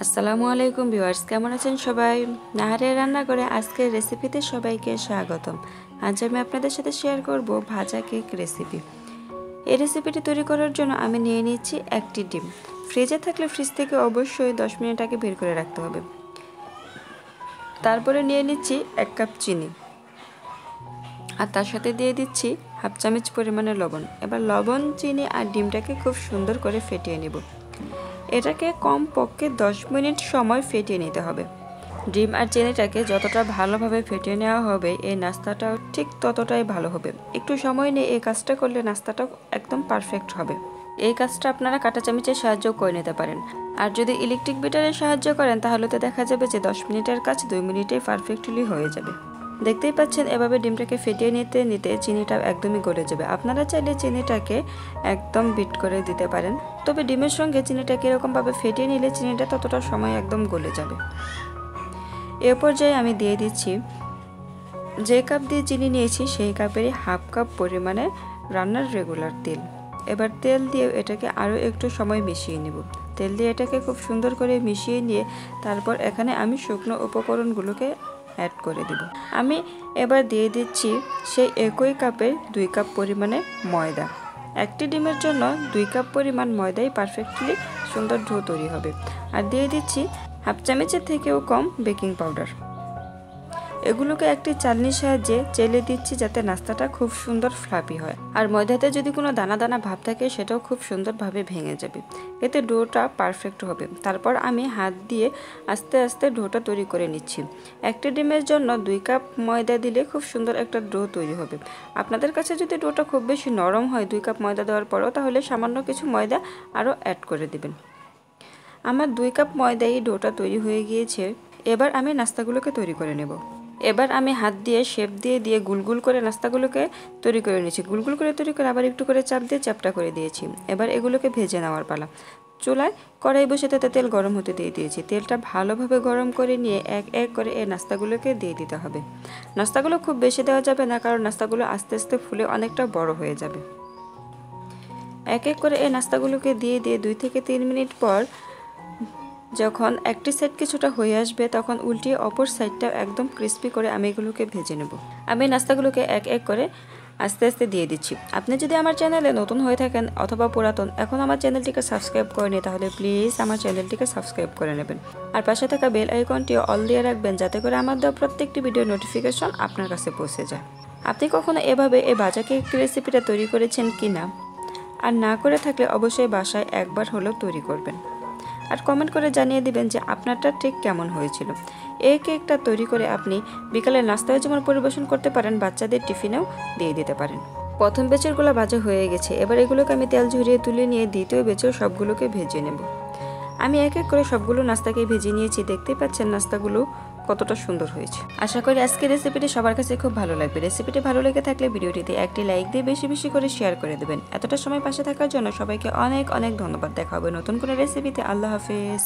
আসসালামু আলাইকুম ভিউয়ার্স, কেমন আছেন সবাই? নাহারের রান্না করে আজকের রেসিপিতে সবাইকে স্বাগতম। আজ আমি আপনাদের সাথে শেয়ার করব ভাজা কেক রেসিপি। এই রেসিপিটি তৈরি করার জন্য আমি নিয়ে নিচ্ছি একটি ডিম। ফ্রিজে থাকলে ফ্রিজ থেকে অবশ্যই 10 মিনিট আগে বের করে রাখতে হবে। তারপরে নিয়ে নিচ্ছি 1 কাপ চিনি, আর তার সাথে দিয়ে দিচ্ছি হাফ চামচ পরিমাণে লবণ। এবার লবণ, চিনি আর ডিমটাকে খুব সুন্দর করে ফেটিয়ে নেব। এটাকে কমপক্ষে 10 মিনিট সময় ফেটিয়ে নিতে হবে। ডিম আর চিনিটাকে যতটা ভালোভাবে ফেটিয়ে নেওয়া হবে, এই নাস্তাটাও ঠিক ততটাই ভালো হবে। একটু সময় নিয়ে এই কাজটা করলে নাস্তাটাও একদম পারফেক্ট হবে। এই কাজটা আপনারা কাঁটা চামচের সাহায্য করে নিতে পারেন। আর যদি ইলেকট্রিক বিটারের সাহায্য করেন তাহলে তো দেখা যাবে যে 10 মিনিটের কাজ 2 মিনিটেই পারফেক্টলি হয়ে যাবে। দেখতেই পাচ্ছেন, এভাবে ডিমটাকে ফেটিয়ে নিতে নিতে চিনিটা একদমই গলে যাবে। আপনারা চাইলে চিনিটাকে একদম বিট করে দিতে পারেন, তবে ডিমের সঙ্গে চিনিটাকে এরকমভাবে ফেটিয়ে নিলে চিনিটা ততটা সময় একদম গলে যাবে। এ পর্যায়ে আমি দিয়ে দিচ্ছি যে কাপ দিয়ে চিনি নিয়েছি সেই কাপেরই হাফ কাপ পরিমাণে রান্নার রেগুলার তেল। এবার তেল দিয়ে এটাকে আরও একটু সময় মিশিয়ে নেব। তেল দিয়ে এটাকে খুব সুন্দর করে মিশিয়ে নিয়ে তারপর এখানে আমি শুকনো উপকরণগুলোকে অ্যাড করে দেব। আমি এবার দিয়ে দিচ্ছি সেই একই কাপের 2 কাপ পরিমাণে ময়দা। একটি ডিমের জন্য 2 কাপ পরিমাণ ময়দাই পারফেক্টলি সুন্দর ডো তৈরি হবে। আর দিয়ে দিচ্ছি হাফ চামচের থেকেও কম বেকিং পাউডার। এগুলোকে একটি চালনির সাহায্যে চেলে দিচ্ছি যাতে নাস্তাটা খুব সুন্দর ফ্লাফি হয়। আর ময়দাতে যদি কোনো দানা দানা ভাব থাকে সেটাও খুব সুন্দরভাবে ভেঙে যাবে, এতে ডোটা পারফেক্ট হবে। তারপর আমি হাত দিয়ে আস্তে আস্তে ডোটা তৈরি করে নিচ্ছি। একটি ডিমের জন্য 2 কাপ ময়দা দিলে খুব সুন্দর একটা ডো তৈরি হবে। আপনাদের কাছে যদি ডোটা খুব বেশি নরম হয় 2 কাপ ময়দা দেওয়ার পরও, তাহলে সামান্য কিছু ময়দা আরও অ্যাড করে দেবেন। আমার 2 কাপ ময়দায় ডোটা তৈরি হয়ে গিয়েছে। এবার আমি নাস্তাগুলোকে তৈরি করে নেব। এবার আমি হাত দিয়ে শেপ দিয়ে গুলগুল করে নাস্তাগুলোকে তৈরি করে নিয়েছি। গুলগুল করে তৈরি করে আবার একটু করে চাপ দিয়ে চ্যাপটা করে দিয়েছি। এবার এগুলোকে ভেজে নেওয়ার পালা। চুলায় কড়াই বসে তাতে তেল গরম হতে দিয়ে দিয়েছি। তেলটা ভালোভাবে গরম করে নিয়ে এক এক করে এই নাস্তাগুলোকে দিয়ে দিতে হবে। নাস্তাগুলো খুব বেশি দেওয়া যাবে না, কারণ নাস্তাগুলো আস্তে আস্তে ফুলে অনেকটা বড় হয়ে যাবে। এক এক করে এই নাস্তাগুলোকে দিয়ে 2 থেকে 3 মিনিট পর যখন একটি সাইড কিছুটা হয়ে আসবে, তখন উল্টিয়ে অপর সাইডটা একদম ক্রিস্পি করে আমি এগুলোকে ভেজে নেব। আমি নাস্তাগুলোকে এক এক করে আস্তে আস্তে দিয়ে দিচ্ছি। আপনি যদি আমার চ্যানেলে নতুন হয়ে থাকেন অথবা পুরাতন, এখন আমার চ্যানেলটিকে সাবস্ক্রাইব করেনি, তাহলে প্লিজ আমার চ্যানেলটিকে সাবস্ক্রাইব করে নেবেন। আর পাশে থাকা বেল আইকনটিও অল দিয়ে রাখবেন, যাতে করে আমার দেওয়া প্রত্যেকটি ভিডিও নোটিফিকেশন আপনার কাছে পৌঁছে যায়। আপনি কখনো এভাবে এই ভাজা কেক রেসিপিটা তৈরি করেছেন কি না? আর না করে থাকলে অবশ্যই বাসায় একবার হলেও তৈরি করবেন। আর কমেন্ট করে জানিয়ে দিবেন যে আপনারটা ঠিক কেমন হয়েছিল। এই কেকটা তৈরি করে আপনি বিকালের নাস্তায় যেমন পরিবেশন করতে পারেন, বাচ্চাদের টিফিনেও দিয়ে দিতে পারেন। প্রথম ব্যাচেরগুলো ভাজা হয়ে গেছে। এবার এগুলোকে আমি তেল ঝরিয়ে তুলে নিয়ে দ্বিতীয় ব্যাচের সবগুলোকে ভেজে নেব। আমি এক এক করে সবগুলো নাস্তাকে ভেজে নিয়েছি। দেখতেই পাচ্ছেন নাস্তাগুলো কতটা সুন্দর হয়েছে। আশা করি আজকের রেসিপিটি সবার কাছে খুব ভালো লাগবে। রেসিপিটি ভালো লেগে থাকলে ভিডিওটিতে একটি লাইক দিয়ে বেশি বেশি করে শেয়ার করে দেবেন। এতটা সময় পাশে থাকার জন্য সবাইকে অনেক অনেক ধন্যবাদ। দেখা হবে নতুন কোনো রেসিপিতে। আল্লাহ হাফেজ।